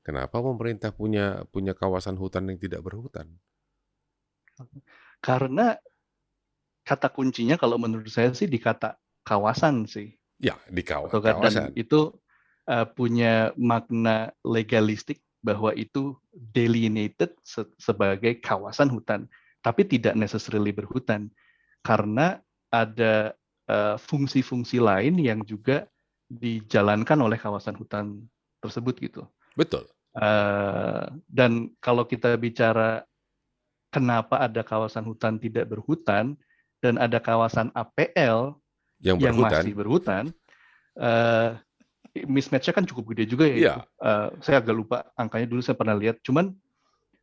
Kenapa pemerintah punya kawasan hutan yang tidak berhutan? Karena kata kuncinya kalau menurut saya sih di kata kawasan sih, Ya, di dan kawasan. itu punya makna legalistik bahwa itu delineated sebagai kawasan hutan, tapi tidak necessarily berhutan karena ada fungsi-fungsi lain yang juga dijalankan oleh kawasan hutan tersebut gitu. Betul. Dan kalau kita bicara kenapa ada kawasan hutan tidak berhutan dan ada kawasan APL Yang yang berhutan, masih berhutan, uh, mismatch-nya kan cukup gede juga ya itu. iya, Saya agak lupa angkanya, dulu saya pernah lihat. Cuman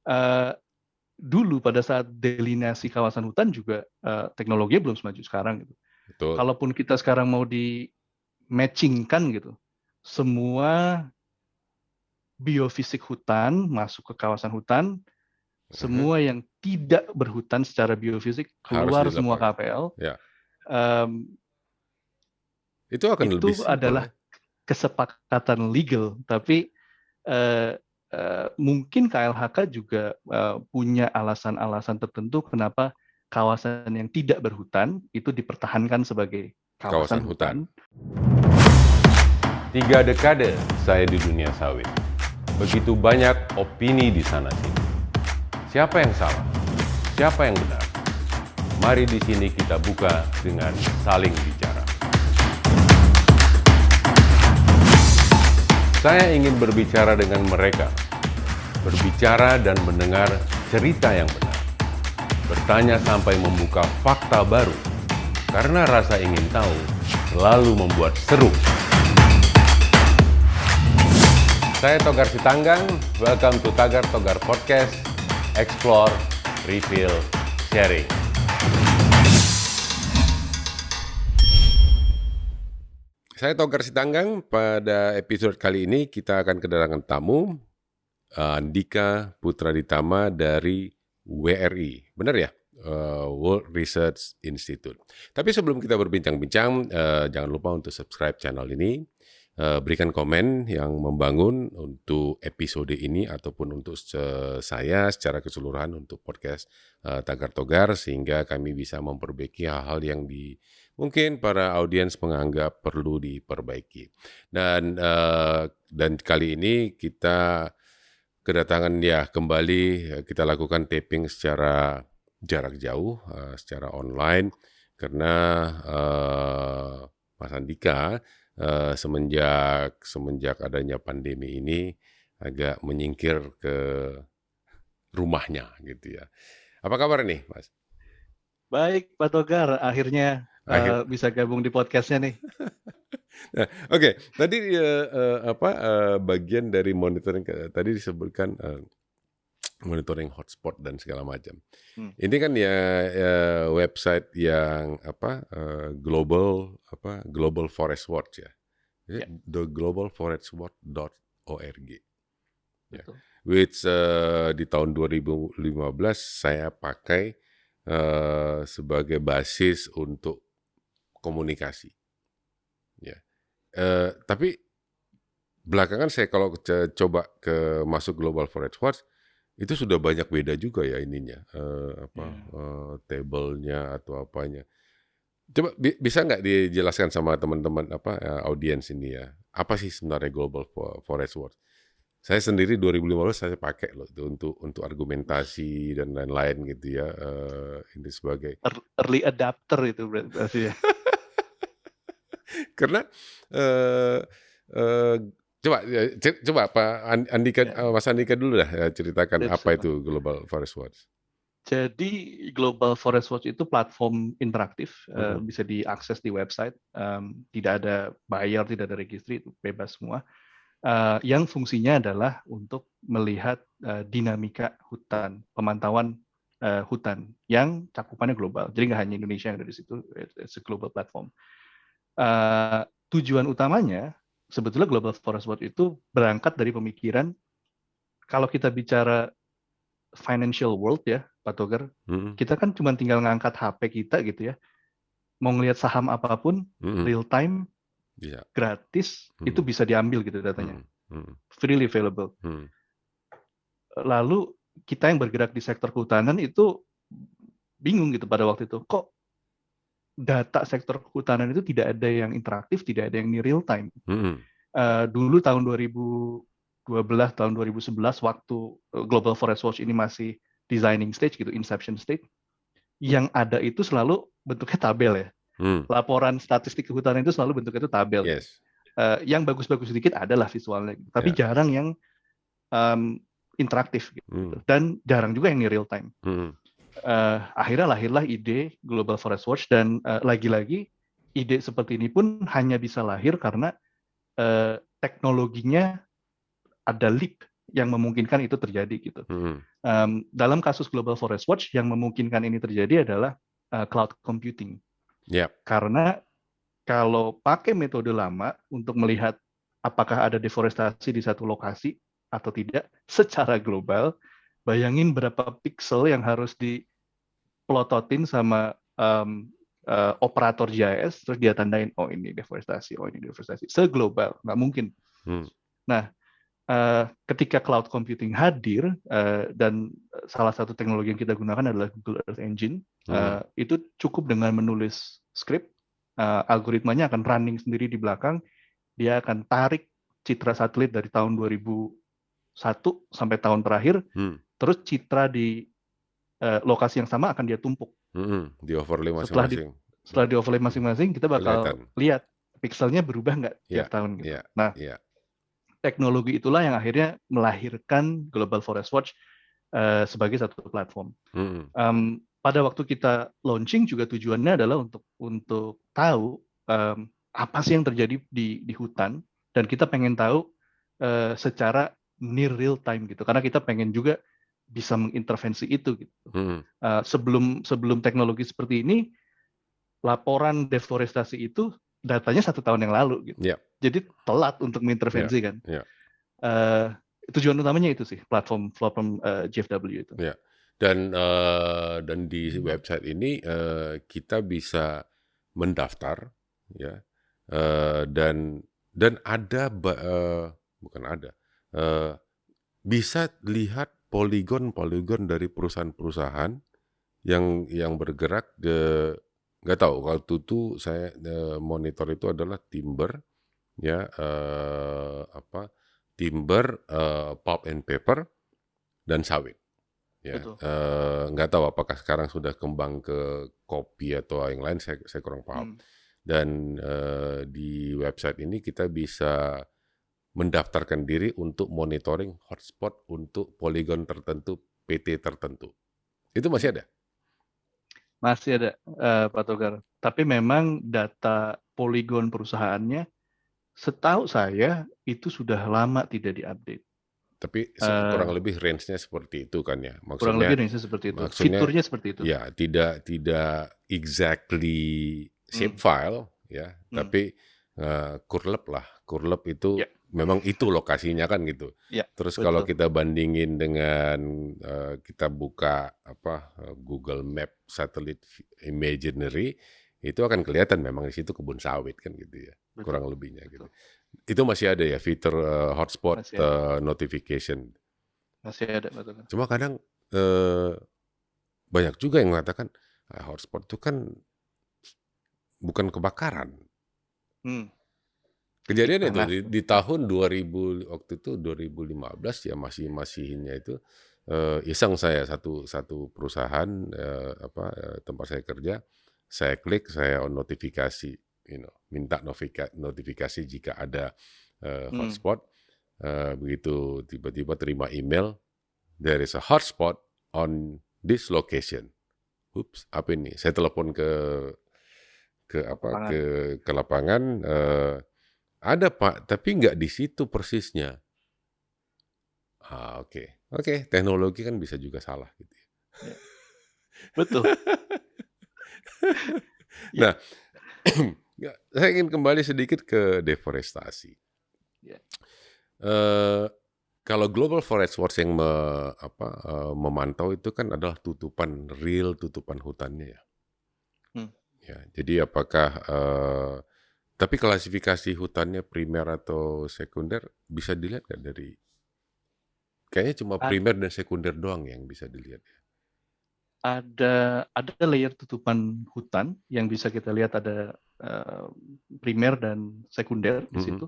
uh, dulu pada saat delineasi kawasan hutan juga teknologinya belum semaju sekarang gitu. betul. Kalaupun kita sekarang mau di matchingkan gitu, semua biofisik hutan masuk ke kawasan hutan, Mhm. semua yang tidak berhutan secara biofisik Harus keluar semua dilepas. KPL. Ya, Um, itu akan lebih itu simpel ya. adalah kesepakatan legal, tapi mungkin KLHK juga punya alasan-alasan tertentu kenapa kawasan yang tidak berhutan itu dipertahankan sebagai kawasan Kawasan hutan. hutan. 3 dekade saya di dunia sawit. Begitu banyak opini di sana sini. Siapa yang salah? Siapa yang benar? Mari di sini kita buka dengan saling bicara. Saya ingin berbicara dengan mereka, berbicara dan mendengar cerita yang benar, bertanya sampai membuka fakta baru, karena rasa ingin tahu selalu membuat seru. Saya Togar Sitanggang, welcome to Tagar Togar Podcast, Explore, Refill, Sharing. Saya Togar Sitanggang, pada episode kali ini kita akan kedatangan tamu, Andika Putra Ditama dari WRI. Benar ya? World Research Institute. Tapi sebelum kita berbincang-bincang, jangan lupa untuk subscribe channel ini, berikan komen yang membangun untuk episode ini ataupun untuk saya secara keseluruhan untuk podcast Tagar Togar, sehingga kami bisa memperbaiki hal-hal yang mungkin para audiens menganggap perlu diperbaiki. Dan kali ini kita kedatangan kembali kita lakukan taping secara jarak jauh, secara online, karena Mas Andika semenjak adanya pandemi ini agak menyingkir ke rumahnya gitu ya. Apa kabar nih, Mas? Baik, Pak Togar, akhirnya Akhir bisa gabung di podcastnya nih. Nah, oke, tadi bagian dari monitoring tadi disebutkan monitoring hotspot dan segala macam. Hmm. Ini kan website yang Global Forest Watch ya. Ya, The globalforestwatch.org. Ya. betul. Which di tahun 2015 saya pakai sebagai basis untuk komunikasi. Ya. Tapi belakangan saya kalau coba masuk Global Forest Watch, itu sudah banyak beda juga ya ininya, table-nya atau apanya. Coba bisa nggak dijelaskan sama teman-teman audiens ini ya, apa sih sebenarnya Global Forest Watch? Saya sendiri 2015 saya pakai loh itu untuk argumentasi dan lain-lain gitu ya, ini sebagai Early adapter itu berarti ya. karena eh eh, coba Pak Andika, Ya, Mas Andika dulu dah ya, ceritakan sip, apa sip. itu Global Forest Watch. Jadi Global Forest Watch itu platform interaktif, Mm-mm. bisa diakses di website, tidak ada bayar, tidak ada registry, itu bebas semua. Yang fungsinya adalah untuk melihat dinamika hutan, pemantauan hutan yang cakupannya global. Jadi nggak hanya Indonesia yang ada di situ, it's a global platform. Tujuan utamanya sebetulnya Global Forest Watch itu berangkat dari pemikiran kalau kita bicara financial world ya, Pak Togar, Mm-mm. kita kan cuma tinggal ngangkat HP kita gitu ya, mau ngelihat saham apapun Mm-mm. real time Bisa. gratis itu Mm-mm. bisa diambil gitu datanya. Mm-mm. freely available. Lalu kita yang bergerak di sektor kehutanan itu bingung gitu pada waktu itu, kok data sektor kehutanan itu tidak ada yang interaktif, tidak ada yang di real time. Dulu tahun 2012, tahun 2011 waktu Global Forest Watch ini masih designing stage gitu, inception stage, yang ada itu selalu bentuknya tabel ya. Laporan statistik kehutanan itu selalu bentuknya itu tabel. Yes. Yang bagus-bagus sedikit adalah visualnya, tapi jarang yang interaktif gitu. Dan jarang juga yang real time. Akhirnya lahirlah ide Global Forest Watch, dan lagi-lagi ide seperti ini pun hanya bisa lahir karena teknologinya ada leap yang memungkinkan itu terjadi gitu. Dalam kasus Global Forest Watch yang memungkinkan ini terjadi adalah cloud computing. Karena kalau pakai metode lama untuk melihat apakah ada deforestasi di satu lokasi atau tidak secara global, bayangin berapa pixel yang harus dipelototin sama operator GIS, terus dia tandain, oh ini deforestasi, oh ini deforestasi. Seglobal, nggak mungkin. Nah, ketika cloud computing hadir, dan salah satu teknologi yang kita gunakan adalah Google Earth Engine, itu cukup dengan menulis script, algoritmanya akan running sendiri di belakang, dia akan tarik citra satelit dari tahun 2001 sampai tahun terakhir, terus citra di lokasi yang sama akan dia tumpuk. Di overlay masing-masing. Setelah di overlay masing-masing, kita bakal lihat pixelnya berubah nggak tiap tahun. Gitu. Nah, teknologi itulah yang akhirnya melahirkan Global Forest Watch sebagai satu platform. Pada waktu kita launching juga tujuannya adalah untuk tahu apa sih yang terjadi di hutan, dan kita pengen tahu secara near real time gitu, karena kita pengen juga bisa mengintervensi itu gitu. Sebelum teknologi seperti ini, laporan deforestasi itu datanya 1 tahun yang lalu gitu. Jadi telat untuk mengintervensi kan. Tujuan utamanya itu sih, platform GFW itu. Dan di website ini kita bisa mendaftar, ya, dan ada bukan ada, bisa lihat poligon dari perusahaan-perusahaan yang bergerak nggak tahu, waktu itu saya monitor itu adalah timber, ya, timber, pulp and paper, dan sawit. Ya, nggak tahu apakah sekarang sudah kembang ke kopi atau yang lain, saya kurang paham. Dan di website ini kita bisa mendaftarkan diri untuk monitoring hotspot untuk poligon tertentu, PT tertentu. Itu masih ada? Masih ada, Pak Togar. Tapi memang data poligon perusahaannya, setahu saya itu sudah lama tidak diupdate. Tapi kurang lebih range-nya seperti itu kan ya? Maksudnya, kurang lebih range-nya seperti itu. Fiturnya seperti itu. Ya, tidak exactly shape file, ya, tapi curlep itu memang itu lokasinya kan gitu. Terus betul. Kalau kita bandingin dengan kita buka Google Map Satellite Imaginary, itu akan kelihatan memang di situ kebun sawit kan gitu ya. Betul. Kurang lebihnya gitu. Itu masih ada ya fitur hotspot notification. Masih ada, betul. Cuma kadang banyak juga yang mengatakan hotspot itu kan bukan kebakaran. Kejadian itu di tahun 2000, waktu itu 2015 ya, masihinnya itu iseng saya satu perusahaan tempat saya kerja, saya klik, saya on notifikasi, minta notifikasi jika ada hotspot. Begitu tiba-tiba terima email, there is a hotspot on this location. Ups, apa ini? Saya telepon ke lapangan, ada Pak, tapi nggak di situ persisnya. Oke, teknologi kan bisa juga salah gitu. Ya. Betul. Nah, saya ingin kembali sedikit ke deforestasi. Kalau Global Forest Watch yang memantau itu kan adalah tutupan hutannya ya. Ya, jadi apakah Tapi klasifikasi hutannya primer atau sekunder bisa dilihat nggak dari, kayaknya cuma Ad- primer dan sekunder doang yang bisa dilihat. ada layer tutupan hutan yang bisa kita lihat, ada primer dan sekunder di Mhm. situ.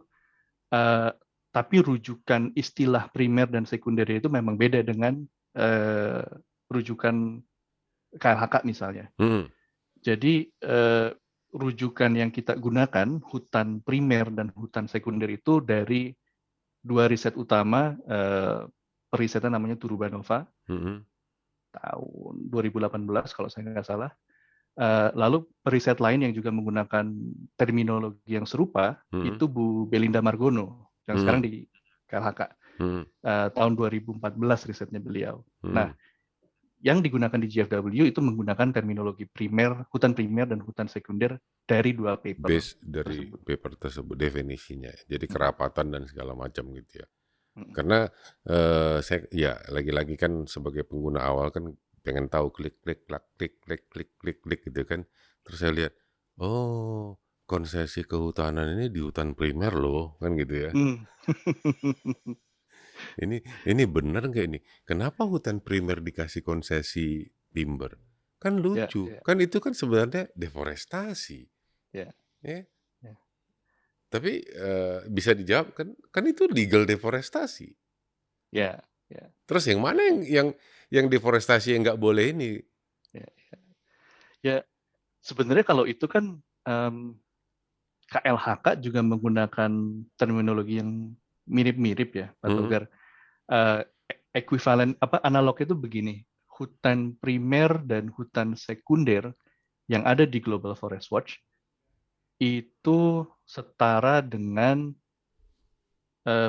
Eh, tapi rujukan istilah primer dan sekunder itu memang beda dengan eh, rujukan KLHK misalnya. Mhm. Jadi rujukan yang kita gunakan, hutan primer dan hutan sekunder, itu dari dua riset utama. Perisetnya namanya Turubanova Mhm. tahun 2018 kalau saya nggak salah. Lalu periset lain yang juga menggunakan terminologi yang serupa Mhm. itu Bu Belinda Margono yang sekarang Mhm. di KLHK. Mhm. Tahun 2014 risetnya beliau. Nah, Mhm. yang digunakan di GFW itu menggunakan terminologi hutan primer dan hutan sekunder dari dua paper Base dari tersebut. paper tersebut definisinya, jadi Mm, kerapatan dan segala macam gitu ya. mm, Karena saya ya lagi-lagi kan sebagai pengguna awal kan pengen tahu klik klik klak klik klik klik klik klik gitu kan. Terus saya lihat, oh konsesi kehutanan ini di hutan primer loh kan gitu ya. mm. Ini benar nggak ini? Kenapa hutan primer dikasih konsesi timber? Kan Ya, lucu, ya, kan itu kan sebenarnya deforestasi, ya, ya. ya, Tapi bisa dijawab kan? Kan itu legal deforestasi. ya, ya, Terus yang mana yang deforestasi yang nggak boleh ini? ya. Ya, sebenarnya kalau itu kan KLHK juga menggunakan terminologi yang mirip-mirip ya, Pak Mm-mm. Togar. Eh, Ekuivalen apa analognya itu begini: hutan primer dan hutan sekunder yang ada di Global Forest Watch itu setara dengan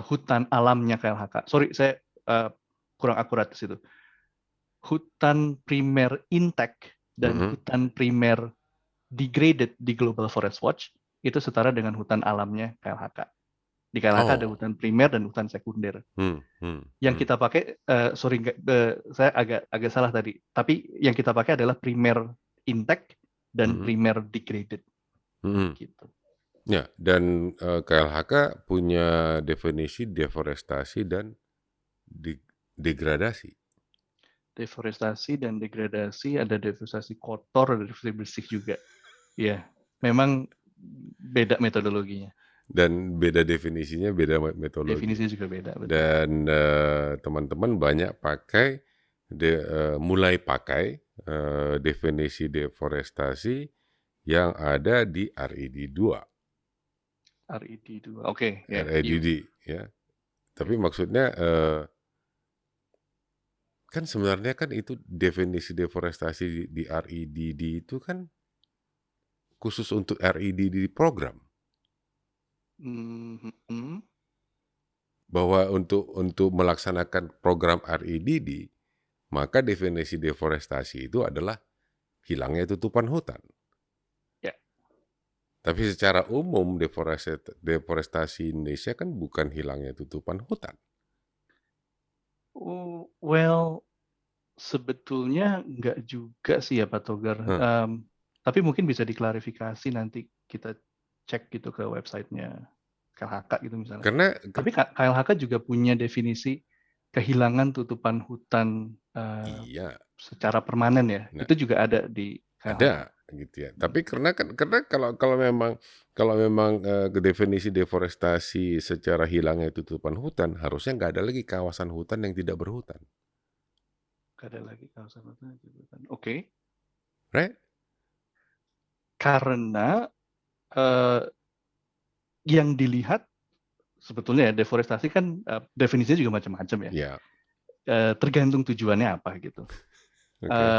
hutan alamnya KLHK. Sorry, saya eh, kurang akurat di situ. Hutan primer intact dan Mm-mm. hutan primer degraded di Global Forest Watch itu setara dengan hutan alamnya KLHK. Di KLHK ada Oh, hutan primer dan hutan sekunder. hmm, hmm, Yang hmm, kita pakai, sorry, saya agak salah tadi. Tapi yang kita pakai adalah primer intact dan mm-mm, primer degraded. mm-mm. Gitu. Ya, dan KLHK punya definisi deforestasi dan degradasi. Deforestasi dan degradasi, ada deforestasi kotor, ada deforestasi bersih juga. Ya, memang beda metodologinya. Dan beda definisinya, beda metodologi. Definisinya juga beda, betul. Dan teman-teman banyak pakai, mulai pakai definisi deforestasi yang ada di RED 2, RED 2. Oke, ya, EU. REDD ya. Tapi maksudnya kan sebenarnya kan itu definisi deforestasi di REDD itu kan khusus untuk REDD program. Mhm. Bahwa untuk melaksanakan program REDD, maka definisi deforestasi itu adalah hilangnya tutupan hutan. Ya. Tapi secara umum deforestasi Indonesia kan bukan hilangnya tutupan hutan. Well, sebetulnya nggak juga sih ya Pak Togar. Hah, Tapi mungkin bisa diklarifikasi, nanti kita cek gitu ke websitenya KLHK gitu misalnya. karena Tapi KLHK juga punya definisi kehilangan tutupan hutan iya, secara permanen ya. nah Itu juga ada di KLHK. ada gitu ya. Tapi karena kalau memang definisi deforestasi secara hilangnya tutupan hutan, harusnya nggak ada lagi kawasan hutan yang tidak berhutan, Nggak ada lagi kawasan hutan. Oke. right? Karena eh, yang dilihat sebetulnya ya, deforestasi kan definisinya juga macam-macam ya. Ya, Tergantung tujuannya apa gitu. oke.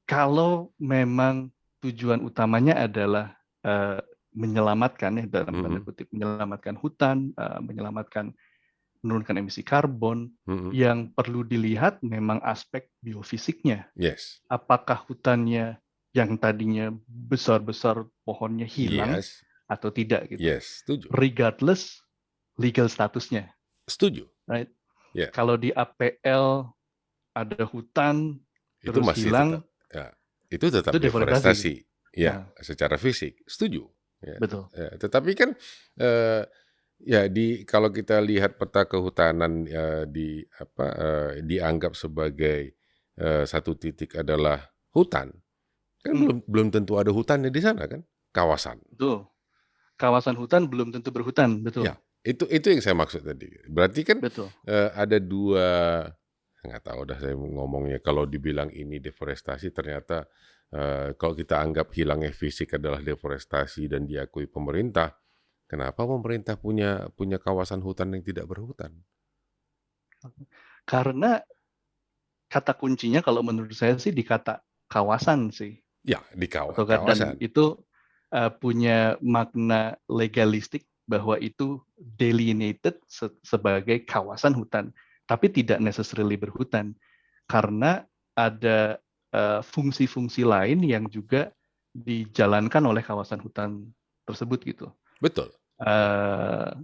Kalau memang tujuan utamanya adalah menyelamatkan, ya dalam tanda Mhm, kutip menyelamatkan hutan, menurunkan emisi karbon, mhm. yang perlu dilihat memang aspek biofisiknya. Yes, Apakah hutannya yang tadinya besar-besar pohonnya hilang yes, atau tidak gitu. yes, setuju, Regardless legal statusnya, setuju. right? Ya, Kalau di APL ada hutan itu terus masih tetap, hilang, ya, itu tetap itu deforestasi. deforestasi. Ya, Nah, secara fisik, setuju. Ya, Betul. tetapi kan ya kalau kita lihat peta kehutanan dianggap sebagai satu titik adalah hutan, kan Hmm, belum tentu ada hutannya di sana kan, kawasan. betul. Kawasan hutan belum tentu berhutan, Ya, betul. itu yang saya maksud tadi. Berarti kan Betul. ada dua, nggak tahu dah saya ngomongnya, kalau dibilang ini deforestasi ternyata kalau kita anggap hilangnya fisik adalah deforestasi dan diakui pemerintah, kenapa pemerintah punya kawasan hutan yang tidak berhutan? Karena kata kuncinya kalau menurut saya sih di kata kawasan sih, Ya, di atau dan kawasan. itu punya makna legalistik bahwa itu delineated sebagai kawasan hutan, tapi tidak necessarily berhutan karena ada fungsi-fungsi lain yang juga dijalankan oleh kawasan hutan tersebut gitu. Betul.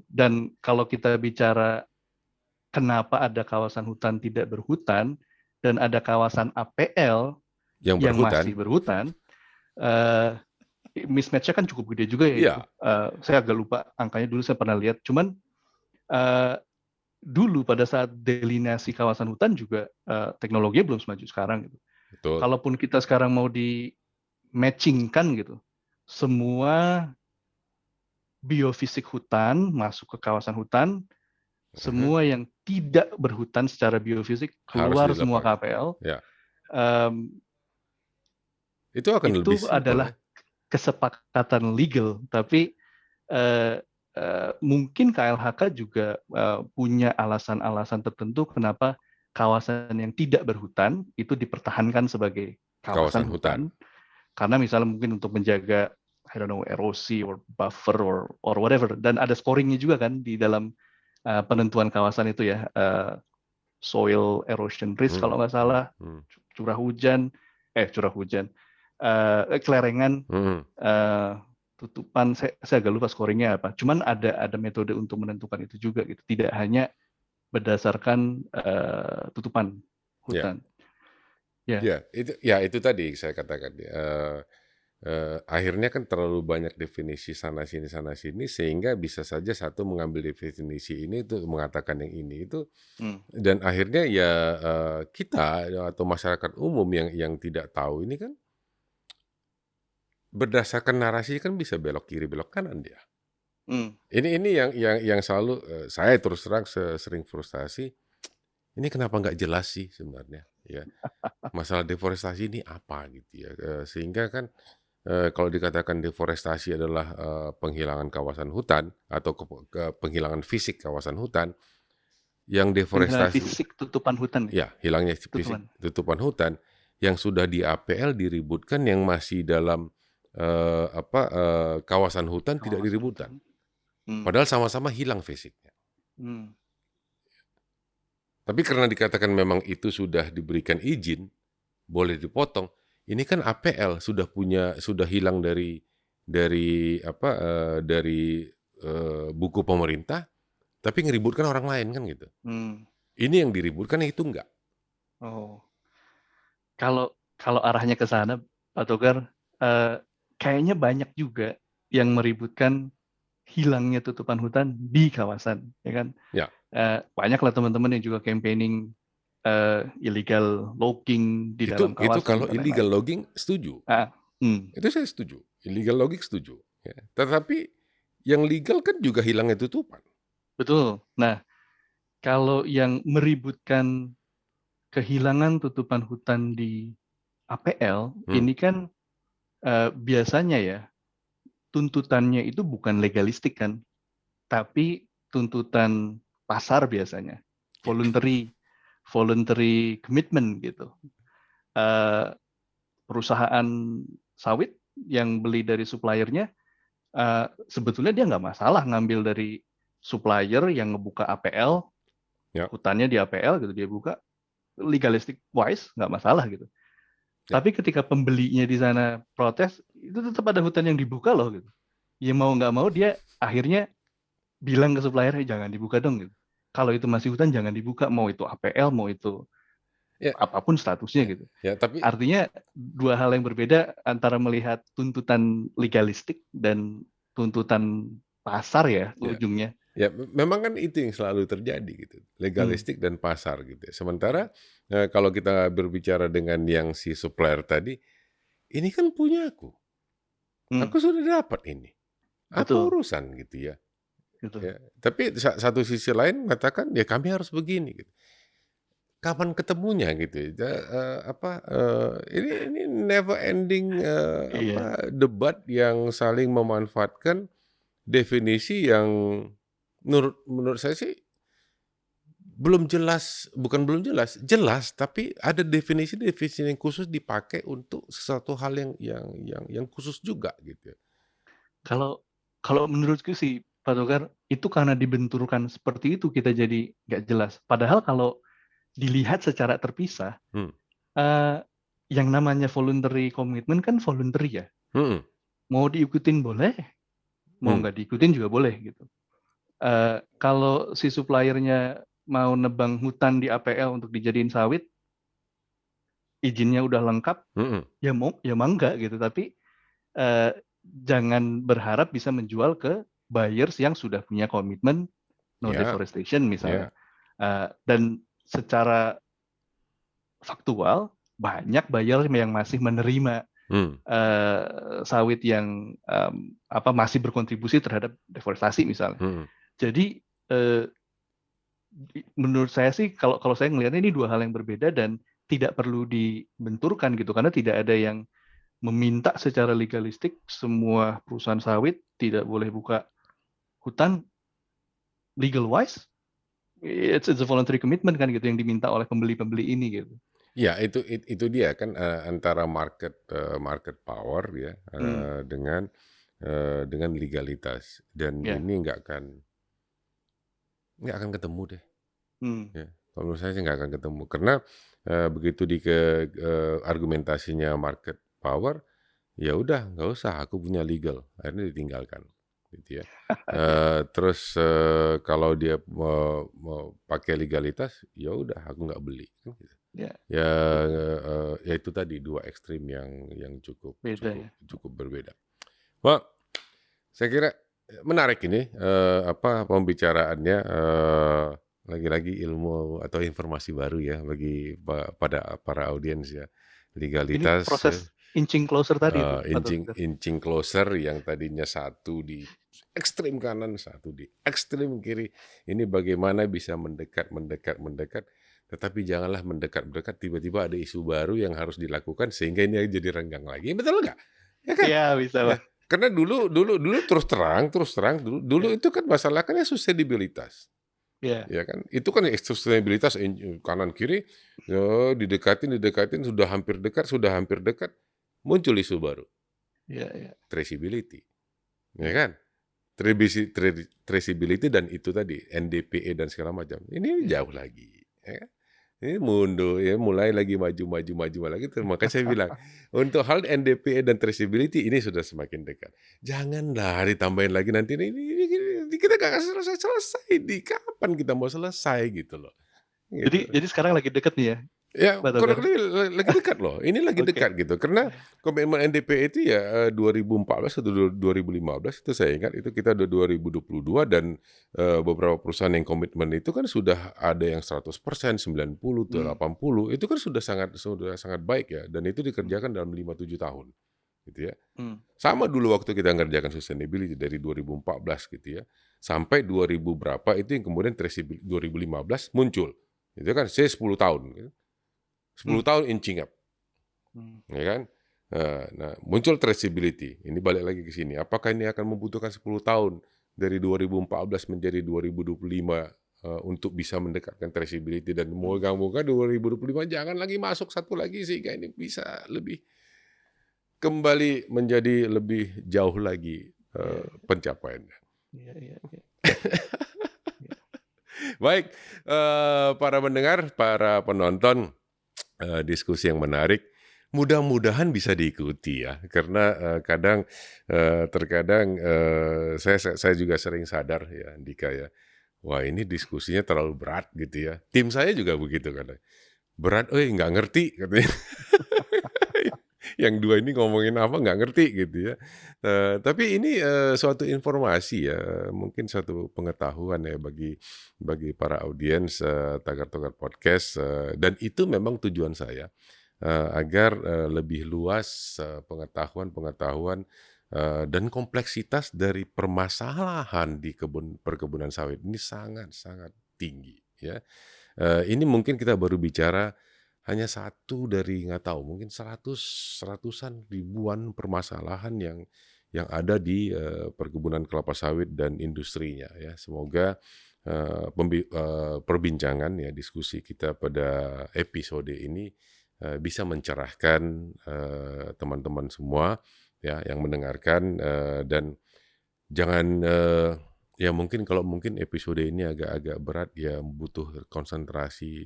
Dan kalau kita bicara kenapa ada kawasan hutan tidak berhutan dan ada kawasan APL Yang yang berhutan, masih berhutan, mismatch-nya kan cukup gede juga ya itu. iya, Saya agak lupa angkanya, dulu saya pernah lihat. Cuman dulu pada saat delineasi kawasan hutan juga teknologinya belum semaju sekarang gitu. betul. Kalaupun kita sekarang mau di matchingkan gitu, semua biofisik hutan masuk ke kawasan hutan, Mhm. semua yang tidak berhutan secara biofisik Harus keluar semua dilepas. KPL. Ya, Um, itu akan lebih itu simpel ya. adalah kesepakatan legal, tapi mungkin KLHK juga punya alasan-alasan tertentu kenapa kawasan yang tidak berhutan itu dipertahankan sebagai kawasan Kawasan hutan. hutan, karena misalnya mungkin untuk menjaga I don't know erosi or buffer or whatever, dan ada scoringnya juga kan di dalam penentuan kawasan itu ya, soil erosion risk Hmm, kalau nggak salah, hmm, curah hujan, kelerengan, hmm. tutupan, saya agak lupa scoringnya apa. Cuman ada metode untuk menentukan itu juga gitu. Tidak hanya berdasarkan tutupan Ya, hutan. Ya, itu tadi saya katakan. Akhirnya kan terlalu banyak definisi sana sini sehingga bisa saja satu mengambil definisi ini untuk mengatakan yang ini itu, hmm, dan akhirnya ya kita atau masyarakat umum yang tidak tahu ini kan berdasarkan narasi kan bisa belok kiri belok kanan dia. hmm, Ini yang selalu saya terus terang sering frustasi. Ini kenapa nggak jelas sih sebenarnya ya, masalah deforestasi ini apa gitu ya, sehingga kan kalau dikatakan deforestasi adalah penghilangan kawasan hutan atau penghilangan fisik kawasan hutan, yang penghilangan deforestasi fisik tutupan hutan ya, ya hilangnya fisik tutupan. tutupan hutan, yang sudah di APL diributkan, yang masih dalam kawasan hutan tidak Kawasan diributkan. hutan. Hmm, Padahal sama-sama hilang fisiknya. hmm, Tapi karena dikatakan memang itu sudah diberikan izin, boleh dipotong. Ini kan APL sudah hilang dari buku pemerintah, tapi ngeributkan orang lain kan gitu. hmm. Ini yang diributkan, itu enggak. Oh, kalau kalau arahnya ke sana, Pak Togar, kayaknya banyak juga yang meributkan hilangnya tutupan hutan di kawasan, ya kan? Ya, Banyak lah teman-teman yang juga campaigning illegal logging di itu dalam itu kawasan kalau dan illegal lain-lain. logging setuju. Ah, hmm, Itu saya setuju. Illegal logging setuju. Ya. Tetapi yang legal kan juga hilangnya tutupan. betul. Nah, kalau yang meributkan kehilangan tutupan hutan di APL, Hmm. ini kan biasanya ya tuntutannya itu bukan legalistik kan, tapi tuntutan pasar biasanya, voluntary voluntary commitment gitu. Eh, Perusahaan sawit yang beli dari suppliernya, sebetulnya dia nggak masalah ngambil dari supplier yang ngebuka APL, Ya, hutannya di APL gitu, dia buka legalistic wise nggak masalah gitu. ya. Tapi ketika pembelinya di sana protes, itu tetap ada hutan yang dibuka loh gitu. Ya mau nggak mau dia akhirnya bilang ke supplier, jangan dibuka dong gitu. Kalau itu masih hutan jangan dibuka, mau itu APL, mau itu Ya, apapun statusnya ya. gitu. Ya, tapi Artinya dua hal yang berbeda antara melihat tuntutan legalistik dan tuntutan pasar ya Ya. ujungnya. Ya, memang kan itu yang selalu terjadi gitu, legalistik dan pasar gitu. Sementara kalau kita berbicara dengan yang si supplier tadi, ini kan punya aku sudah dapat ini, apa Betul, urusan gitu ya. gitu. Ya, tapi satu sisi lain mengatakan ya kami harus begini gitu. Kapan ketemunya gitu ya? Ini never ending Iya. debat yang saling memanfaatkan definisi yang menurut saya sih belum jelas, bukan belum jelas, jelas tapi ada definisi-definisi yang khusus dipakai untuk sesuatu hal yang khusus juga gitu. Kalau kalau menurutku sih, Pak Togar, itu karena dibenturkan seperti itu kita jadi nggak jelas. Padahal kalau dilihat secara terpisah, Hmm. yang namanya voluntary commitment kan voluntary ya. Hmm. Mau diikutin boleh, mau nggak diikutin juga boleh gitu. Kalau si suppliernya mau nebang hutan di APL untuk dijadiin sawit, izinnya udah lengkap, Hmm. ya mau enggak gitu. Tapi jangan berharap bisa menjual ke buyers yang sudah punya komitmen no Ya, deforestation misalnya. ya. Dan secara faktual banyak buyer yang masih menerima sawit yang masih berkontribusi terhadap deforestasi misalnya. Jadi menurut saya sih kalau saya melihatnya ini dua hal yang berbeda dan tidak perlu dibenturkan gitu karena tidak ada yang meminta secara legalistik semua perusahaan sawit tidak boleh buka hutan legal wise. It's a voluntary commitment kan gitu yang diminta oleh pembeli-pembeli ini gitu. Ya, itu dia kan antara market power ya dengan legalitas dan ini nggak akan ketemu deh. Ya, kalau menurut saya sih nggak akan ketemu karena begitu argumentasinya market power, ya udah nggak usah, aku punya legal, akhirnya ditinggalkan, gitu ya. Terus kalau dia mau pakai legalitas, ya udah aku nggak beli, gitu. Ya itu tadi dua ekstrim yang cukup berbeda. Wah, saya kira menarik ini pembicaraannya. Lagi-lagi ilmu atau informasi baru ya bagi pada para audiens ya. Legalitas. Ini proses inching closer tadi itu. Inching closer yang tadinya satu di ekstrim kanan, satu di ekstrim kiri. Ini bagaimana bisa mendekat. Tetapi janganlah mendekat, tiba-tiba ada isu baru yang harus dilakukan sehingga ini jadi renggang lagi. Betul nggak? Ya kan? Iya, bisa, Pak. Karena dulu terus terang dulu itu kan masalahnya sustainabilitas. Ya kan? Itu kan sustainabilitas kanan kiri ya, didekatin sudah hampir dekat muncul isu baru. Traceability. Ya kan? Traceability dan itu tadi NDPE dan segala macam. Ini jauh lagi, ya kan? Ini mundur ya, mulai lagi maju lagi. Makanya saya bilang untuk hal NDPE dan traceability ini sudah semakin dekat. Janganlah ditambahin lagi nanti ini kita nggak selesai. Di kapan kita mau selesai gitu loh. Gitu. Jadi sekarang lagi dekat nih ya. Ya, kurang lebih lagi dekat loh. Ini lagi dekat gitu. Karena komitmen NDPE itu ya 2014 atau 2015 itu saya ingat itu kita udah 2022 dan beberapa perusahaan yang komitmen itu kan sudah ada yang 100%, 90, 80. Itu kan sudah sangat baik ya dan itu dikerjakan dalam 5-7 tahun. Gitu ya. Sama dulu waktu kita ngerjakan sustainability dari 2014 gitu ya. Sampai 2000 berapa itu yang kemudian traceability 2015 muncul. Itu kan saya 10 tahun gitu. 10 tahun inching up, ya kan? Nah, muncul traceability. Ini balik lagi ke sini. Apakah ini akan membutuhkan 10 tahun dari 2014 menjadi 2025 untuk bisa mendekatkan traceability dan moga-moga 2025 jangan lagi masuk satu lagi sehingga ini bisa lebih kembali menjadi lebih jauh lagi pencapaiannya. Baik, para pendengar, para penonton. Diskusi yang menarik, mudah-mudahan bisa diikuti ya, karena terkadang saya juga sering sadar ya, Andika ya, wah ini diskusinya terlalu berat gitu ya. Tim saya juga begitu kadang, berat, nggak ngerti katanya. yang dua ini ngomongin apa nggak ngerti gitu ya. Tapi ini suatu informasi ya, mungkin suatu pengetahuan ya bagi para audiens Tagar-Togar Podcast, dan itu memang tujuan saya agar lebih luas pengetahuan dan kompleksitas dari permasalahan di perkebunan sawit ini sangat-sangat tinggi ya. Ini mungkin kita baru bicara hanya satu dari nggak tahu mungkin seratusan ribuan permasalahan yang ada di perkebunan kelapa sawit dan industrinya ya. Semoga perbincangan ya diskusi kita pada episode ini bisa mencerahkan teman-teman semua ya yang mendengarkan, dan jangan ya mungkin kalau mungkin episode ini agak-agak berat ya butuh konsentrasi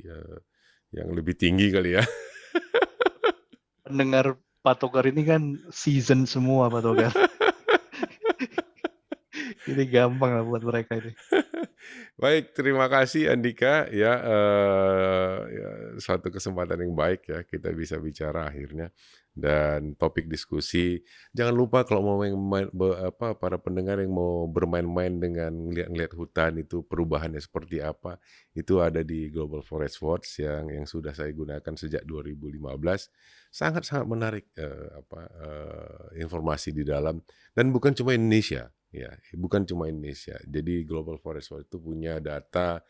yang lebih tinggi kali ya. Pendengar Pak Togar ini kan season semua Pak Togar. Ini gampang lah buat mereka ini. Baik, terima kasih Andika ya, ya suatu kesempatan yang baik ya kita bisa bicara akhirnya dan topik diskusi. Jangan lupa kalau mau para pendengar yang mau bermain-main dengan ngeliat hutan itu perubahannya seperti apa, itu ada di Global Forest Watch yang sudah saya gunakan sejak 2015. Sangat-sangat menarik informasi di dalam dan bukan cuma Indonesia. Ya, bukan cuma Indonesia. Jadi Global Forest Watch itu punya data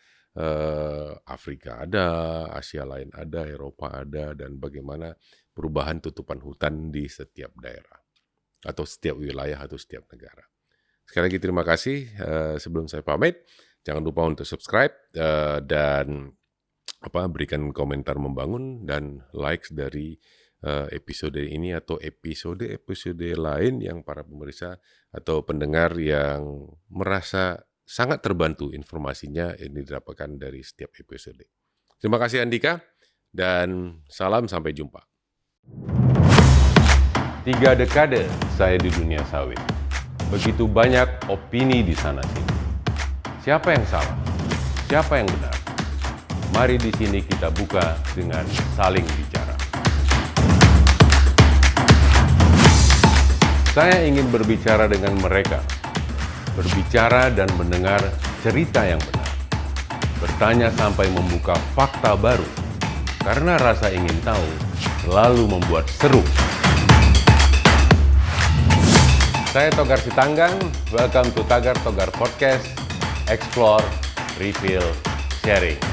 Afrika ada, Asia lain ada, Eropa ada, dan bagaimana perubahan tutupan hutan di setiap daerah atau setiap wilayah atau setiap negara. Sekali lagi terima kasih. Sebelum saya pamit, jangan lupa untuk subscribe dan berikan komentar membangun dan likes dari episode ini atau episode lain yang para pemirsa atau pendengar yang merasa sangat terbantu informasinya ini didapatkan dari setiap episode. Terima kasih Andika dan salam sampai jumpa. 3 dekade saya di dunia sawit. Begitu banyak opini di sana-sini. Siapa yang salah? Siapa yang benar? Mari di sini kita buka dengan saling bicara. Saya ingin berbicara dengan mereka, berbicara dan mendengar cerita yang benar, bertanya sampai membuka fakta baru, karena rasa ingin tahu selalu membuat seru. Saya Togar Sitanggang, welcome to Tagar-Togar Podcast, Explore, Reveal, Sharing.